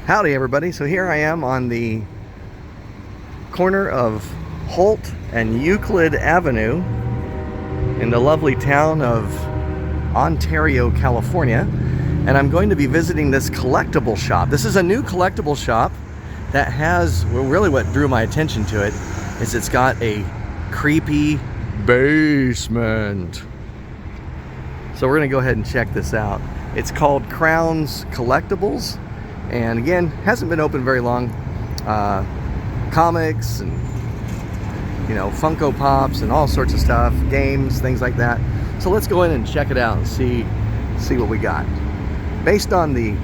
Howdy everybody. So here I am on the corner of Holt and Euclid Avenue in the lovely town of Ontario, California. And I'm going to be visiting this collectible shop. This is a new collectible shop that has, well, really what drew my attention to it is it's got a creepy basement. So we're gonna go ahead and check this out. It's called Crown's Collectibles. And again, hasn't been open very long. Comics and, you know, Funko Pops and all sorts of stuff, games, things like that. So let's go in and check it out and see what we got. Based on the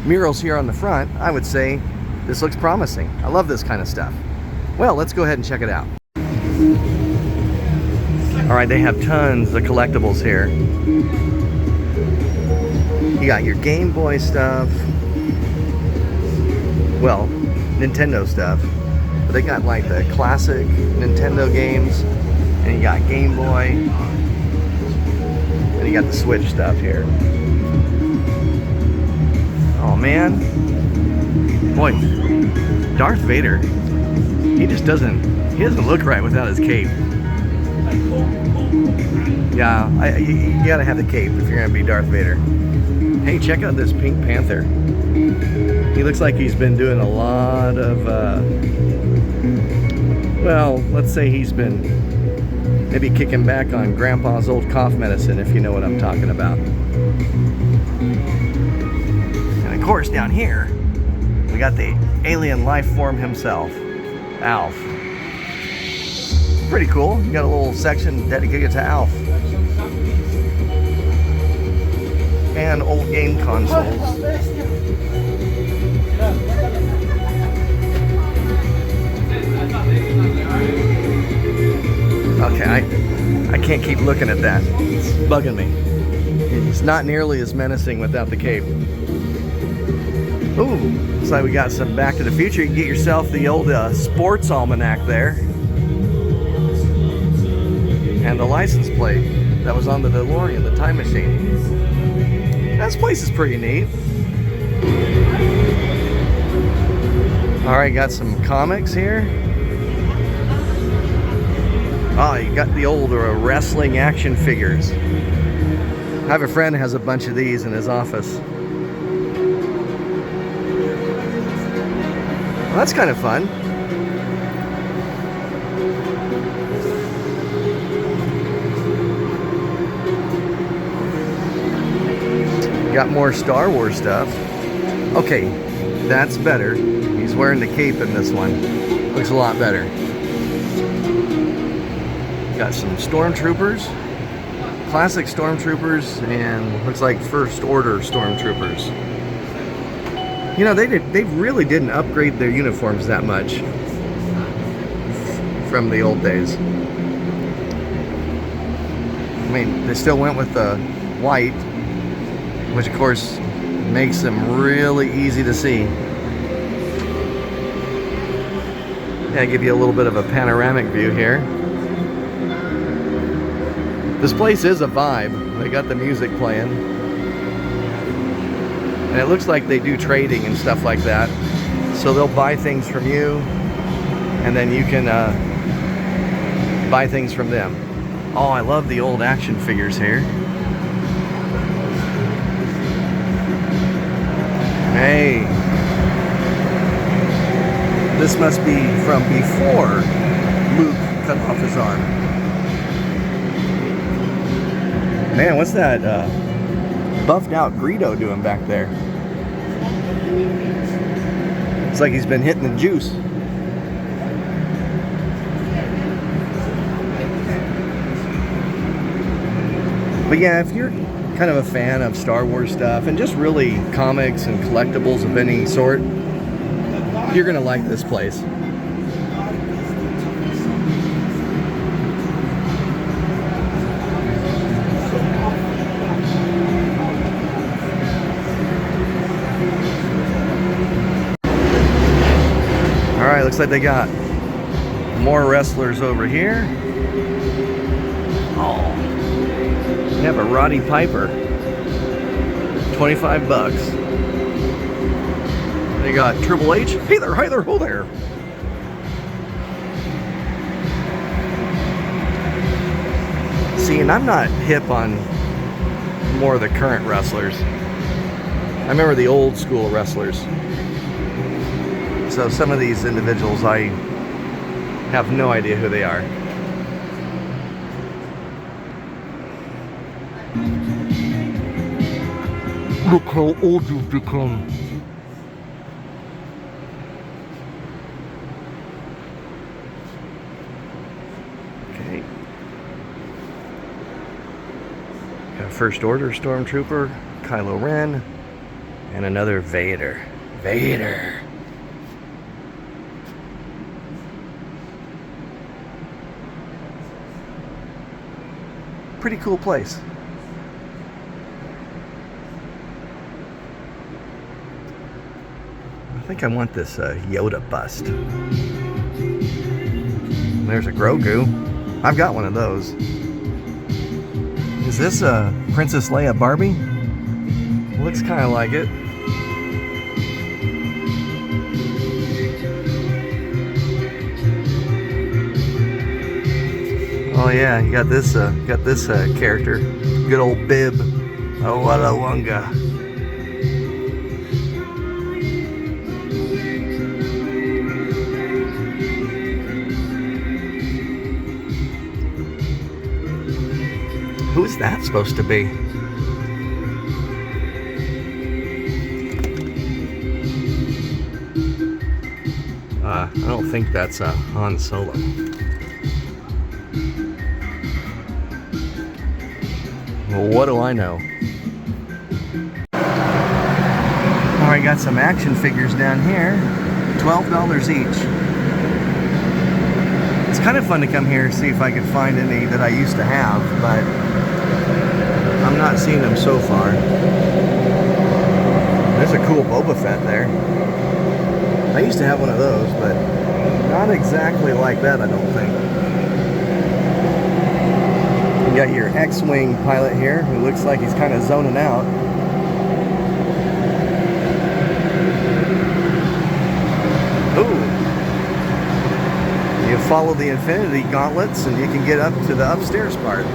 murals here on the front, I would say this looks promising. I love this kind of stuff. Well, let's go ahead and check it out. All right, they have tons of collectibles here. You got your Game Boy stuff. Well, Nintendo stuff, but they got like the classic Nintendo games, and you got Game Boy, and you got the Switch stuff here. Oh man, boy, Darth Vader, he doesn't look right without his cape. Yeah, you gotta have the cape if you're gonna be Darth Vader. Hey, check out this Pink Panther. He looks like he's been doing a lot of, well, let's say he's been maybe kicking back on Grandpa's old cough medicine, if you know what I'm talking about. And of course, down here, we got the alien life form himself, Alf. Pretty cool. You got a little section dedicated to Alf. And old game consoles. Okay, I can't keep looking at that. It's bugging me. It's not nearly as menacing without the cape. Ooh, looks like we got some Back to the Future. You can get yourself the old sports almanac there. And the license plate that was on the DeLorean, the time machine. This place is pretty neat. All right, got some comics here. Oh, you got the old wrestling action figures. I have a friend who has a bunch of these in his office. Well, that's kind of fun. Got more Star Wars stuff. Okay, that's better. He's wearing the cape in this one. Looks a lot better. Got some Stormtroopers. Classic Stormtroopers and looks like First Order Stormtroopers. You know, they really didn't upgrade their uniforms that much from the old days. I mean, they still went with the white, which of course makes them really easy to see. Yeah, give you a little bit of a panoramic view here. This place is a vibe. They got the music playing. And it looks like they do trading and stuff like that. So they'll buy things from you, and then you can buy things from them. Oh, I love the old action figures here. Hey, this must be from before Luke cut off his arm. Man, what's that buffed out Greedo doing back there? It's like he's been hitting the juice. But yeah, if you're kind of a fan of Star Wars stuff and just really comics and collectibles of any sort, you're gonna like this place. All right, looks like they got more wrestlers over here. Oh, they have a Roddy Piper. 25 bucks. They got Triple H. Hey there, hi there, ho there. See, and I'm not hip on more of the current wrestlers. I remember the old school wrestlers. So some of these individuals, I have no idea who they are. Look how old you've become. Okay. Got First Order Stormtrooper, Kylo Ren, and another Vader. Vader. Pretty cool place. I think I want this Yoda bust. There's a Grogu. I've got one of those. Is this a Princess Leia Barbie? Looks kind of like it. Oh yeah, you got this character. Good old Bib. Oh, what a wonga. Who's that supposed to be? I don't think that's Han Solo. Well, what do I know? Oh, I got some action figures down here. $12 each. It's kind of fun to come here and see if I can find any that I used to have, but I'm not seeing them so far. There's a cool Boba Fett there. I used to have one of those, but not exactly like that, I don't think. You got your X-Wing pilot here, who looks like he's kind of zoning out. Ooh. You follow the Infinity Gauntlets and you can get up to the upstairs part.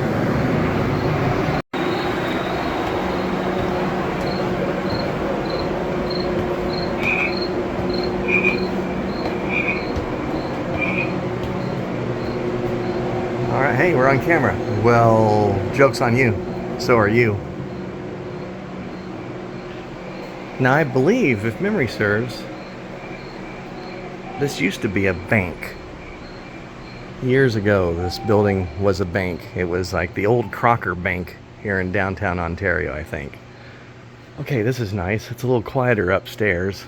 Alright, hey, we're on camera. Well, joke's on you. So are you. Now, I believe, if memory serves, this used to be a bank. Years ago, this building was a bank. It was like the old Crocker Bank here in downtown Ontario, I think. Okay, this is nice. It's a little quieter upstairs.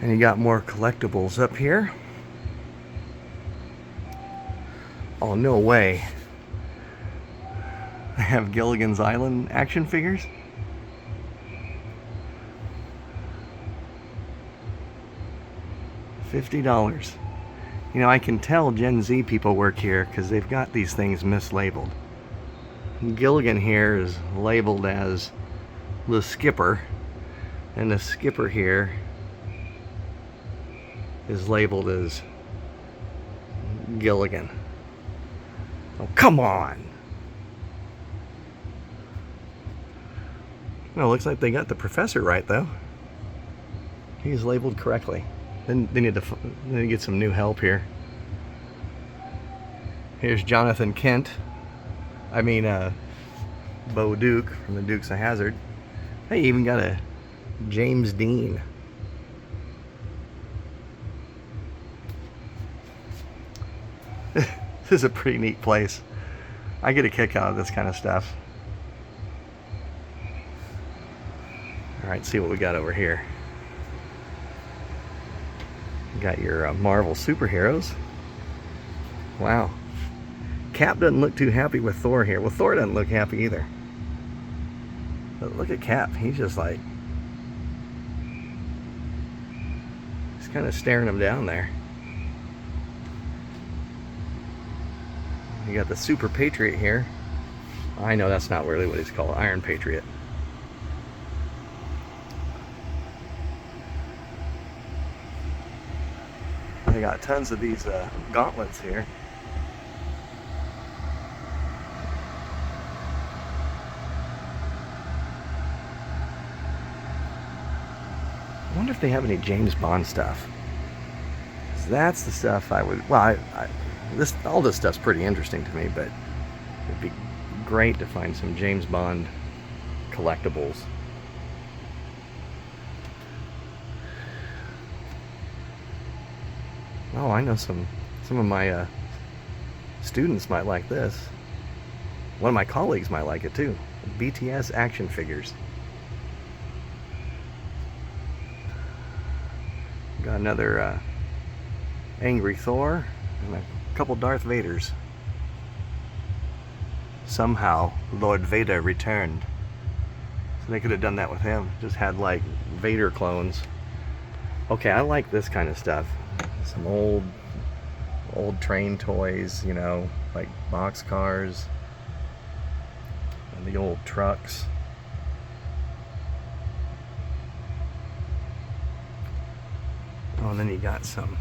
And you got more collectibles up here. Oh, no way. They have Gilligan's Island action figures? $50. You know, I can tell Gen Z people work here because they've got these things mislabeled. Gilligan here is labeled as the Skipper, and the Skipper here is labeled as Gilligan. Oh, come on! Well, looks like they got the professor right, though. He's labeled correctly. Then they need to get some new help here. Here's Jonathan Kent. I mean, Bo Duke from the Dukes of Hazzard. Hey, you even got a James Dean. This is a pretty neat place. I get a kick out of this kind of stuff. Alright, see what we got over here. You got your Marvel superheroes. Wow. Cap doesn't look too happy with Thor here. Well, Thor doesn't look happy either. But look at Cap. He's just like... he's kind of staring him down there. You got the Super Patriot here. I know that's not really what he's called. Iron Patriot. got tons of these gauntlets here. I wonder if they have any James Bond stuff. That's the stuff I would. Well, all this stuff's pretty interesting to me, but it'd be great to find some James Bond collectibles. Oh, I know some of my students might like this. One of my colleagues might like it too. BTS action figures. Got another Angry Thor and a couple Darth Vaders. Somehow Lord Vader returned. So they could have done that with him. Just had like Vader clones. Okay, I like this kind of stuff. Some old train toys, you know, like box cars and the old trucks. Oh, and then you got some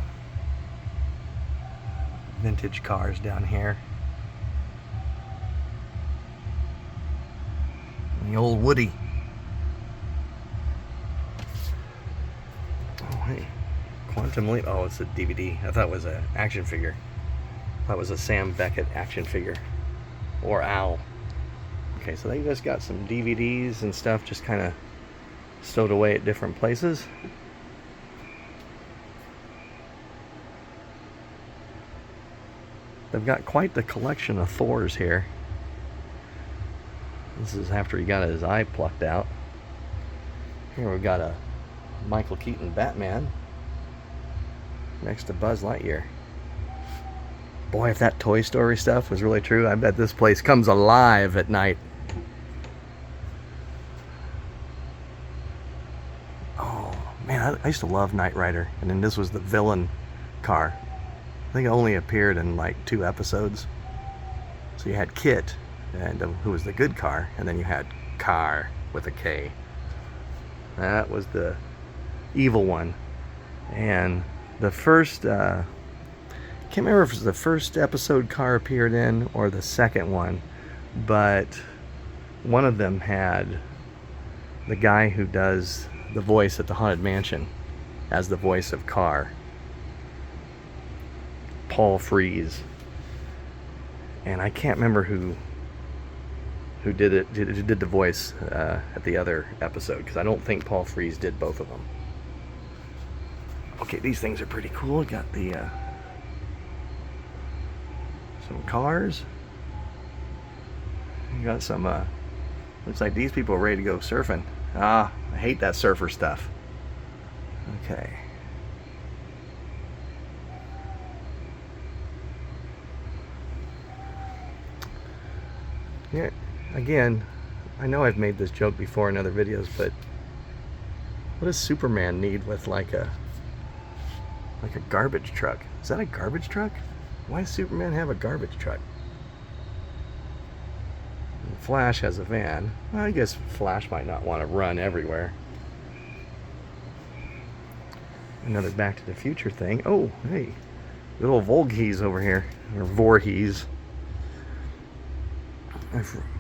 vintage cars down here. And the old Woody. Oh, hey. Quantum Leap. Oh, it's a DVD. I thought it was an action figure. I thought it was a Sam Beckett action figure. Or Owl. Okay, so they just got some DVDs and stuff just kind of stowed away at different places. They've got quite the collection of Thors here. This is after he got his eye plucked out. Here we've got a Michael Keaton Batman next to Buzz Lightyear. Boy, if that Toy Story stuff was really true, I bet this place comes alive at night. Oh, man, I used to love Knight Rider. And then this was the villain car. I think it only appeared in like 2 episodes. So you had Kit, and who was the good car, and then you had Car with a K. That was the evil one. And the first, can't remember if it was the first episode Car appeared in or the second one, but one of them had the guy who does the voice at the Haunted Mansion as the voice of Car. Paul Frees, and I can't remember who did the voice at the other episode, because I don't think Paul Frees did both of them. Okay, these things are pretty cool. Got the some cars. You got some looks like these people are ready to go surfing. I hate that surfer stuff. Okay. Yeah, again, I know I've made this joke before in other videos, but what does Superman need with like a garbage truck? Is that a garbage truck? Why does Superman have a garbage truck? And Flash has a van. Well, I guess Flash might not want to run everywhere. Another Back to the Future thing. Oh, hey, little Volgees over here, or Voorhees.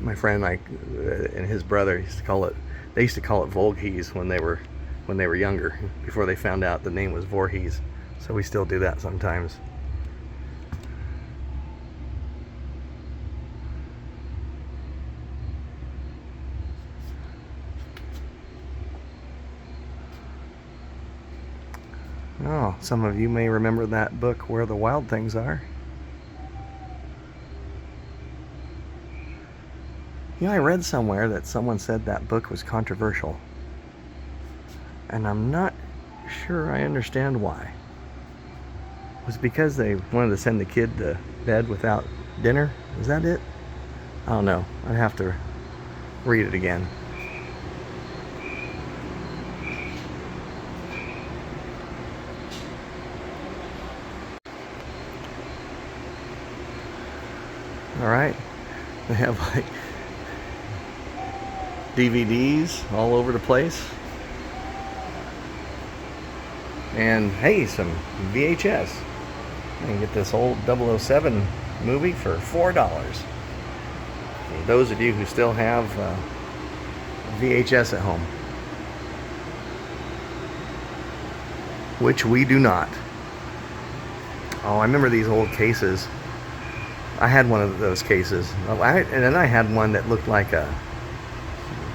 My friend and his brother used to call it. They used to call it Volgees when they were younger, before they found out the name was Voorhees. So we still do that sometimes. Oh, some of you may remember that book, Where the Wild Things Are. You know, I read somewhere that someone said that book was controversial. And I'm not sure I understand why. Was it because they wanted to send the kid to bed without dinner? Is that it? I don't know. I'd have to read it again. Alright. They have like DVDs all over the place. And hey, some VHS. You can get this old 007 movie for $4. For those of you who still have VHS at home, which we do not. Oh, I remember these old cases. I had one of those cases, and then I had one that looked like a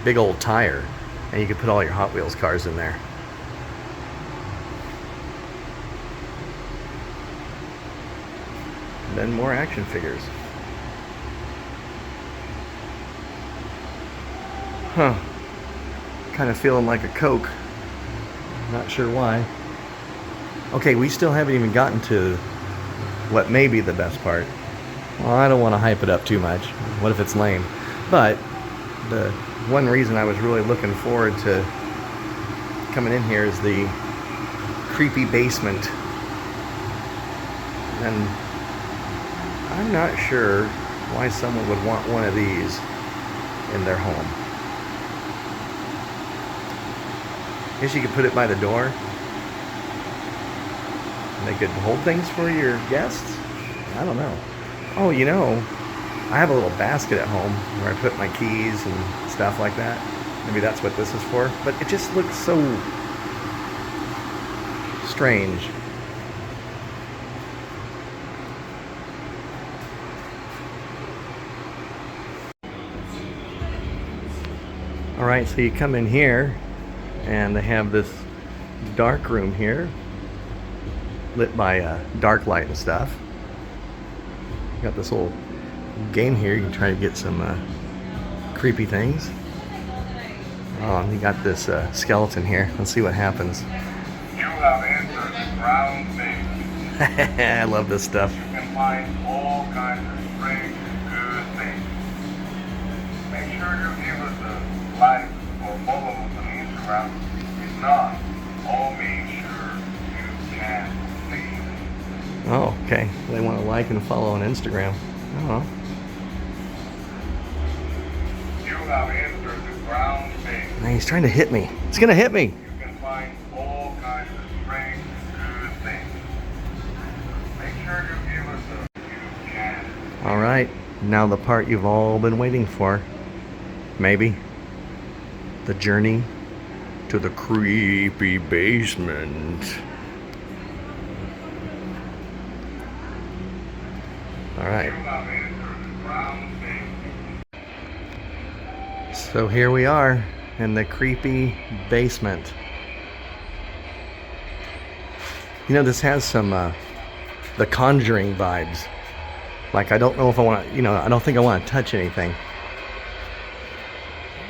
big old tire, and you could put all your Hot Wheels cars in there. And then more action figures. Huh. Kind of feeling like a Coke. Not sure why. Okay, we still haven't even gotten to what may be the best part. Well, I don't want to hype it up too much. What if it's lame? But the one reason I was really looking forward to coming in here is the creepy basement. And I'm not sure why someone would want one of these in their home. I guess you could put it by the door. And they could hold things for your guests. I don't know. Oh, you know, I have a little basket at home where I put my keys and stuff like that. Maybe that's what this is for. But it just looks so strange. Alright, so you come in here and they have this dark room here lit by dark light and stuff. Got this little game here. You can try to get some creepy things. Oh, and you got this skeleton here. Let's see what happens. You have entered the ground base. I love this stuff. You can find all kinds of strange and good things. Make sure you give us a like or follow us on Instagram. If not, all make sure you can see. Oh, okay. They want to like and follow on Instagram. Oh. You have entered the ground base. Man, he's trying to hit me. It's gonna hit me. You can find all kinds of strange and good things. Make sure you give us a you can. All right. Now the part you've all been waiting for. Maybe. The journey to the creepy basement. All right. So here we are in the creepy basement. You know, this has some The Conjuring vibes. Like, I don't know if I want to, you know, I don't think I want to touch anything.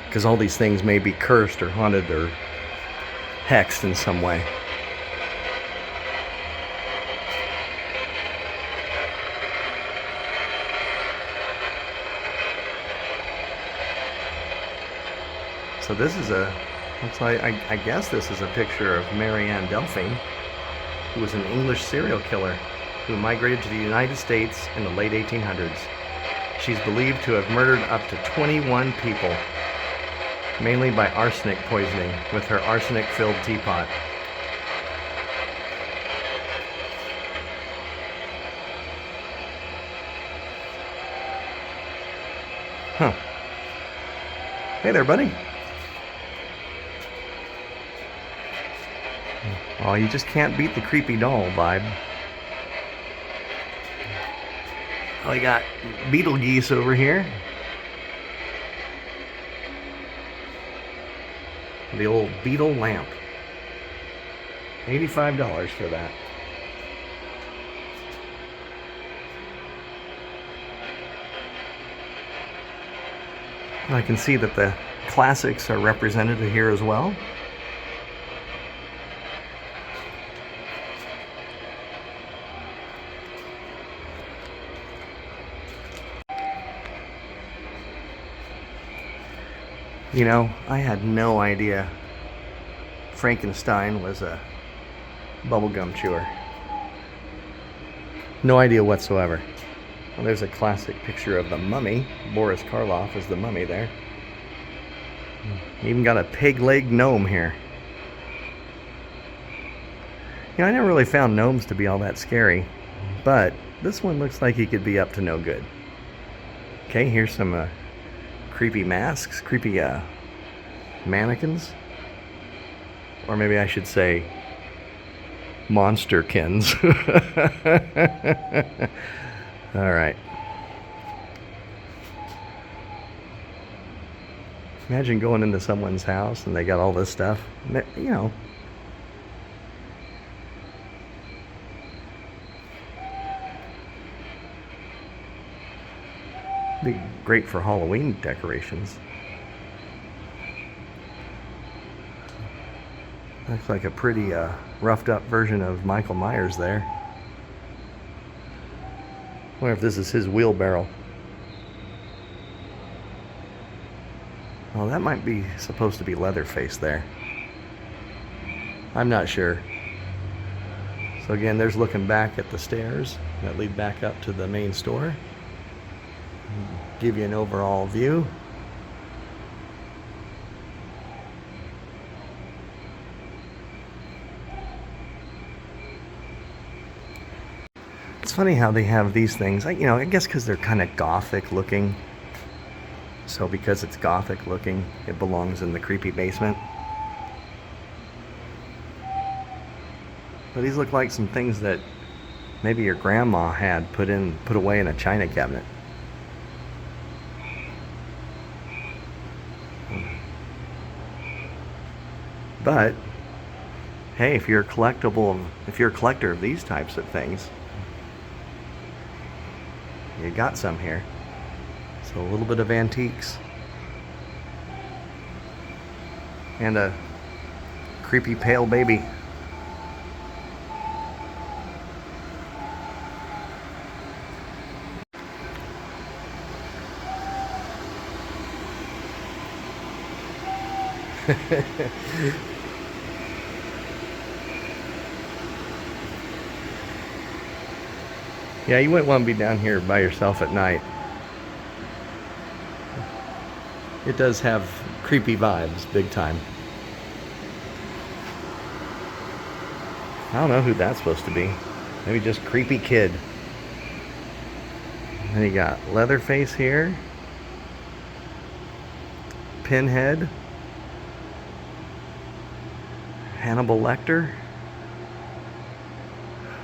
Because all these things may be cursed or haunted or hexed in some way. So this is looks like, I guess this is a picture of Marianne Delphine, who was an English serial killer who migrated to the United States in the late 1800s. She's believed to have murdered up to 21 people, mainly by arsenic poisoning with her arsenic-filled teapot. Huh. Hey there, buddy. Oh, you just can't beat the creepy doll vibe. Oh, we got Beetlegeese over here. The old beetle lamp. $85 for that. I can see that the classics are represented here as well. You know, I had no idea Frankenstein was a bubblegum chewer. No idea whatsoever. Well, there's a classic picture of the mummy. Boris Karloff is the mummy there. Even got a pig-legged gnome here. You know, I never really found gnomes to be all that scary. But this one looks like he could be up to no good. Okay, here's some creepy masks, creepy mannequins. Or maybe I should say monsterkins. All right. Imagine going into someone's house and they got all this stuff. You know. Be great for Halloween decorations. Looks like a pretty roughed up version of Michael Myers there. Wonder if this is his wheelbarrow. Oh, that might be supposed to be Leatherface there. I'm not sure. So again, there's looking back at the stairs that lead back up to the main store. Give you an overall view. It's funny how they have these things. You know, I guess because they're kind of gothic looking. So because it's gothic looking, it belongs in the creepy basement. But these look like some things that maybe your grandma had put away in a china cabinet. But hey, if you're a collector of these types of things, you got some here. So a little bit of antiques. And a creepy pale baby. Yeah, you wouldn't want to be down here by yourself at night. It does have creepy vibes, big time. I don't know who that's supposed to be. Maybe just creepy kid. And you got Leatherface here. Pinhead. Hannibal Lecter.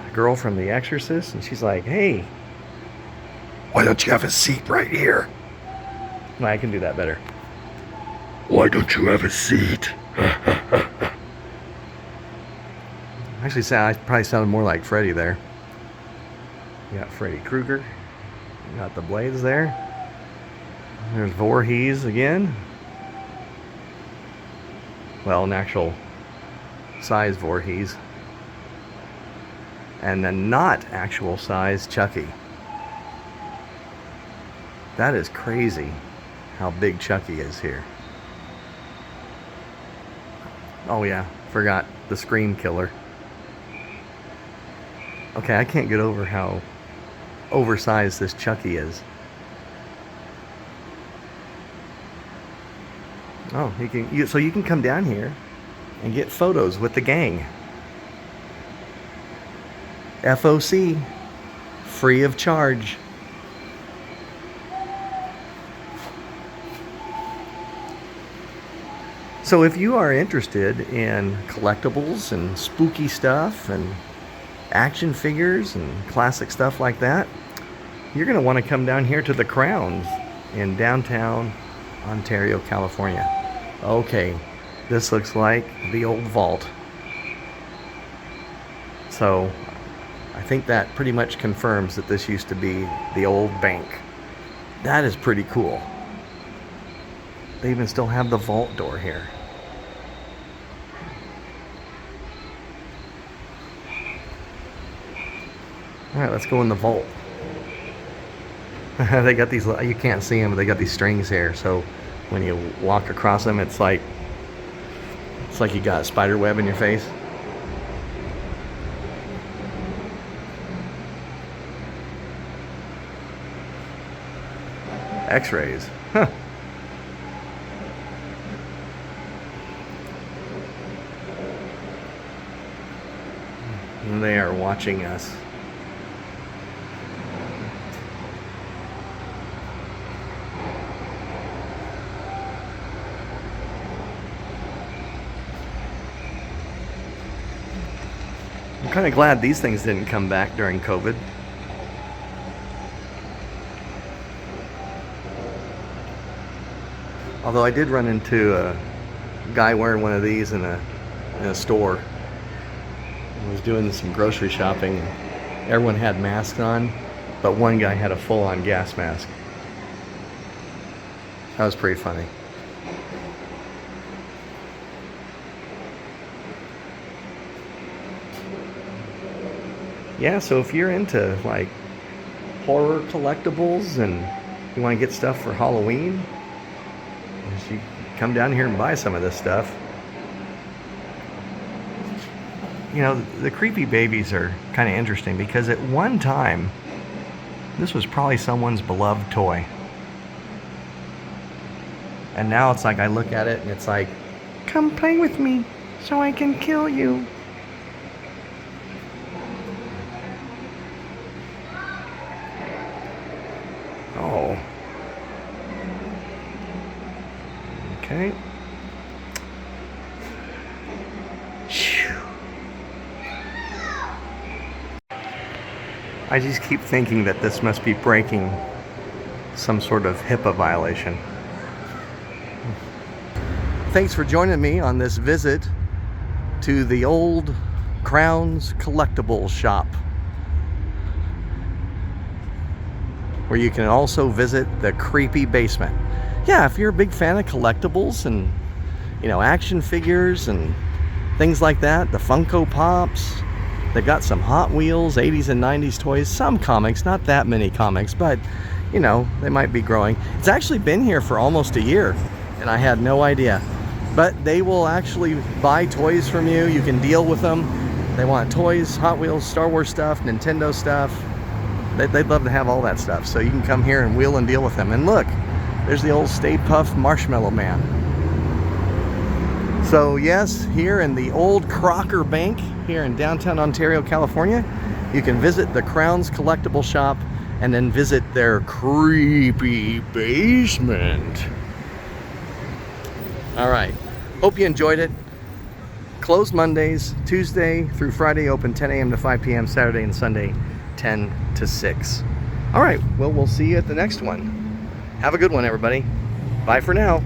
A girl from The Exorcist. And she's like, hey, Why don't you have a seat right here? well, I can do that better. Why don't you have a seat? Actually, I probably sounded more like Freddy there. You got Freddy Krueger. You got the blades there. There's Voorhees again. Well, an actual size Voorhees. And then not actual size Chucky. That is crazy how big Chucky is here. Oh yeah, forgot the Scream Killer. Okay, I can't get over how oversized this Chucky is. Oh, so you can come down here and get photos with the gang. FOC, free of charge. So if you are interested in collectibles and spooky stuff and action figures and classic stuff like that, you're going to want to come down here to the Crowns in downtown Ontario, California. Okay, this looks like the old vault. So I think that pretty much confirms that this used to be the old bank. That is pretty cool. They even still have the vault door here. Alright, let's go in the vault. They got these, you can't see them, but they got these strings here, so when you walk across them, it's like you got a spider web in your face. X-rays. Huh. And they are watching us. I'm kind of glad these things didn't come back during COVID. Although I did run into a guy wearing one of these in a store. I was doing some grocery shopping. Everyone had masks on, but one guy had a full-on gas mask. That was pretty funny. Yeah, so if you're into like horror collectibles and you want to get stuff for Halloween, you come down here and buy some of this stuff. You know, the creepy babies are kind of interesting because at one time, this was probably someone's beloved toy. And now it's like I look at it and it's like, come play with me so I can kill you. Oh. Okay. I just keep thinking that this must be breaking some sort of HIPAA violation. Thanks for joining me on this visit to the old Crowns Collectibles shop, where you can also visit the creepy basement. Yeah, if you're a big fan of collectibles and, you know, action figures and things like that, the Funko Pops, they've got some Hot Wheels, 80s and 90s toys, some comics, not that many comics, but, you know, they might be growing. It's actually been here for almost a year, and I had no idea. But they will actually buy toys from you. You can deal with them. They want toys, Hot Wheels, Star Wars stuff, Nintendo stuff. They'd love to have all that stuff. So you can come here and wheel and deal with them. And look, there's the old Stay Puft Marshmallow Man. So yes, here in the old Crocker Bank, here in downtown Ontario, California, you can visit the Crowns Collectible Shop and then visit their creepy basement. All right, hope you enjoyed it. Closed Mondays, Tuesday through Friday, open 10 a.m. to 5 p.m., Saturday and Sunday, 10 to 6. All right, well, we'll see you at the next one. Have a good one, everybody. Bye for now.